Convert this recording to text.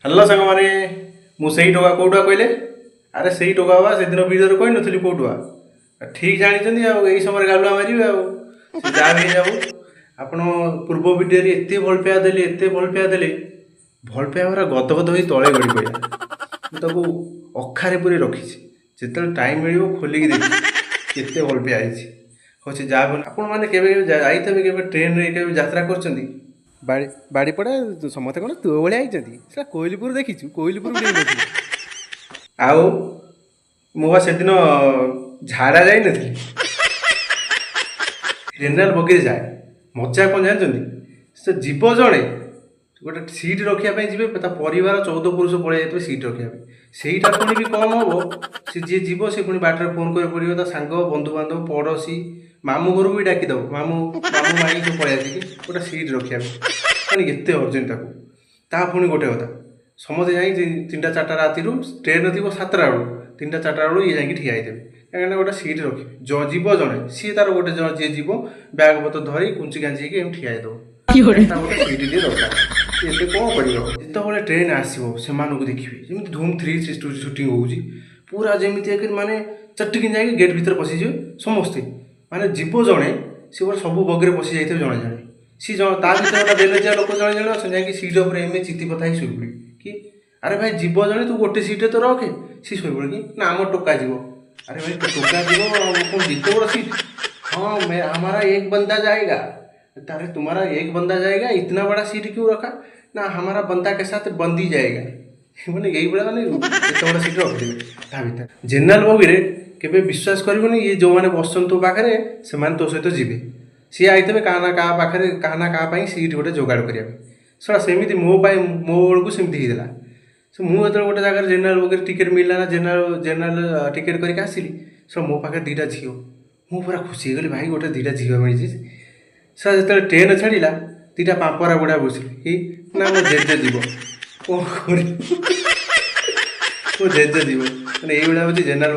hello सांग माने मुझे टोका कौटुआ कहले अरे से टोका बा से दिन भिडियो कही नी कौटुआ ठीक जानी यही समय गालुआ मारे जहाँ भी जाऊ आपण पूर्व भिडियो एत भल पाया देले एत भल पाया देले भल पाया पूरा गदगद हो तले गड़ी पड़ा मुझे अखारे पूरी रखी जिते टाइम मिल खोलिकी देखी केते भल पाया हूँ जहाँ भी आपण मैंने जाइए ट्रेन रे यात्रा कर बाड़ीपड़ा समस्ते कौन तोह भाई आई कोईलपुर देखीचु कोईलपुर आउ मुझे से दिन झाड़ा जा जेनेल बगी जाए मजा कौन जानते से जीव जड़े गोटे सीट रखापी जी परिवार 14 पुरुष पड़े जाते सीट रखापी सहीटा पुणी भी कम हम सी जी जीव सी पुणी बाटर फोन कर पड़ो सांग बंधु बांधव पड़ोशी मामू घर भी डाकिदेव मामू मामू माई सब पड़े आसिक गोटे सीट रखा मैंने एत अर्जेंट ता पुणी गोटे कथा समझे जा 3टा 4टा राति ट्रेन थी 7टा बेलू 3टा 4टा बेलू ये जाकि ठिया कहीं गोटे सीट रखी जीव जड़े सी तार गोटे जी जीव बैग पत्र धरी कुंची गांची ठिया गोटे सीट टे दरकार एत कौन कर जिते ट्रेन आसो से देखिए जमी धूम 3 सुटिंग हो पूरा जमी माने चटिकी जाए गेट भीतर पशिजे समस्ते माने जीव जड़े सी गोटे सब बगे पशि जाइए जड़े जड़े सी ता भर बेलेजिया लोक जड़े जड़े अच्छा जाकि सीट उपर एम चिति पता ही शोपड़ी कि अरे भाई जीव जड़े तू गोटे सीट तो रखे सी शोपड़ कि ना आम टोका जीव अरे भाई टोका जीव कौन जितने बड़ा सीट हाँ मैं हमारा एक बंदा जाएगा अरे तुम्हारा एक बंदा जाएगा इतना बड़ा सीट क्यों रखा ना हमारा बंदा के साथ बंदी जाएगा मैंने यही बड़ा मैंने इतना बड़ा सीट रखिदेवे भर जेनेल बगी केवे विश्वास करबनी ये जो मैंने बसन तो पाखे से तो सहित जी सी आई क्या ना क्या पाखे क्या ना क्या सीट गोटे जोगाड़ करने सड़ा सेमती मो बेलू सेमती होता से मुझे गोटे जगह जेनेल बगे टिकेट मिलला ना जेनेल टिकेट करके आसली सर मो पाखे 2टा झील मु पूरा खुशी गली भाई गोटे 2टा झील मिली सर जो ट्रेन छाड़ा 2टा पापरा बुढ़ा बसली कि ना मो जेजे जीव कौन कर जेजे जीव मैंने ये हूँ जेनेल